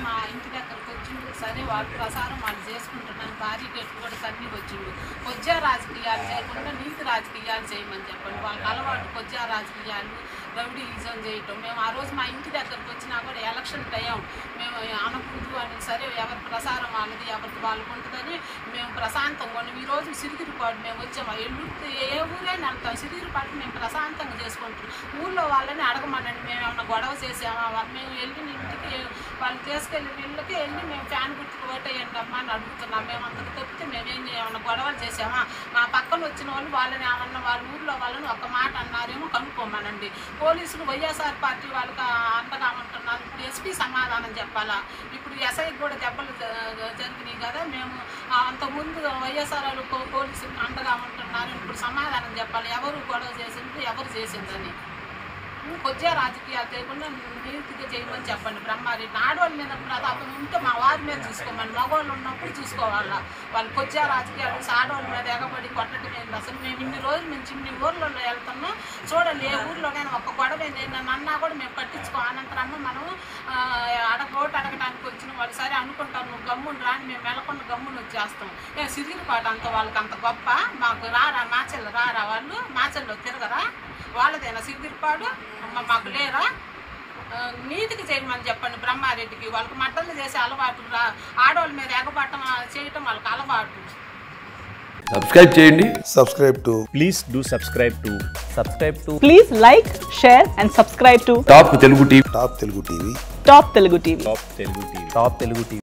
మా ఇంటి దగ్గరకు వచ్చిండు. సరే వాళ్ళ ప్రసారం వాళ్ళు చేసుకుంటున్నాను. భార్య గట్టు కూడా తన్ని వచ్చిండు. కొద్దిగా రాజకీయాలు చేయకుండా నీతి రాజకీయాలు చేయమని చెప్పండి. వాళ్ళకి అలవాటు కొద్దిగా రాజకీయాలు, రౌడీయిజం చేయటం. మేము ఆ రోజు మా ఇంటి దగ్గరకు వచ్చినా కూడా ఎలక్షన్ టైం మేము అనకూడదు అని, సరే ఎవరి ప్రసారం వాళ్ళది ఎవరికి వాళ్ళకు ఉంటుందని మేము ప్రశాంతంగా ఉన్నాం. ఈరోజు సిరిగిరిపాటు మేము వచ్చాము. ఎల్లుడికి ఏ ఊరైనా వెళ్తాం, సిరిగిరిపాటు మేము ప్రశాంతంగా చేసుకుంటాం. ఊళ్ళో వాళ్ళని అడగమనండి, మేము ఏమన్నా గొడవ చేసామా, మేము వెళ్ళిన ఇంటికి వాళ్ళు తీసుకెళ్ళిన ఇళ్ళకి వెళ్ళి మేము ఫ్యాన్ గుర్తుకు ఓటేయండి అమ్మా అని అడుగుతున్నాం. మేము అంతకు తప్పితే మేమేం ఏమన్నా గొడవలు చేసామా? మా పక్కన వచ్చిన వాళ్ళు వాళ్ళని ఏమన్నా వాళ్ళ ఊళ్ళో వాళ్ళని ఒక మాట అన్నారేమో కనుక్కోమనండి. పోలీసులు వైఎస్ఆర్ పార్టీ వాళ్ళకి అండగా ఉంటున్నారు. ఇప్పుడు ఎస్పీ సమాధానం చెప్పాలా? ఇప్పుడు ఎస్ఐకి కూడా దెబ్బలు జరిగినాయి కదా. మేము అంతకుముందు వైఎస్ఆర్ వాళ్ళు పోలీసులు అండగా ఉంటున్నారు. ఇప్పుడు సమాధానం చెప్పాలి, ఎవరు గొడవ చేసింది, ఎవరు చేసిందని. కొద్దిగా రాజకీయాలు చేయకుండా నీతిగా చేయమని చెప్పండి. బ్రహ్మారెడ్డి ఆడవాళ్ళ మీద ప్రతాపం ఉంటే మా వారి మీద చూసుకోమని, మగవాళ్ళు ఉన్నప్పుడు చూసుకోవాలా. వాళ్ళు కొద్దిగా రాజకీయాలు ఆడవాళ్ళ మీద ఎగబడి కొట్టడం ఏంటి అసలు? మేము ఇన్ని రోజుల నుంచి ఇన్ని ఊర్లలో వెళ్తున్నాం, చూడండి ఏ ఊర్లోనైనా ఒక్క గొడవ నన్ను అన్నా కూడా మేము పట్టించుకో. అనంతరమ్మ మనం ఓటు అడగడానికి వచ్చిన వాళ్ళు సరే అనుకుంటాం, నువ్వు గమ్మును రాని మేము వెళ్ళకుండా గమ్మును వచ్చేస్తాం. మేము సిరిగిరిపాటు అంత వాళ్ళకి అంత గొప్ప, మాకు రారా మాచెల్ల రారా, వాళ్ళు మాచెల్లో తిరగరా, వాళ్ళదేనా సిరిగిరిపాడు, మాకు లేరా? నీతికి చేయమని చెప్పండి బ్రహ్మారెడ్డికి. వాళ్ళకి మట్టలు చేసే అలవాటు, ఆడవాళ్ళ మీద ఎగబట్టం చేయటం వాళ్ళకి అలవాటు. సబ్స్క్రైబ్ చేయండి. Please do subscribe to. Please like, share and subscribe to top Telugu TV. Top Telugu TV. Top Telugu TV.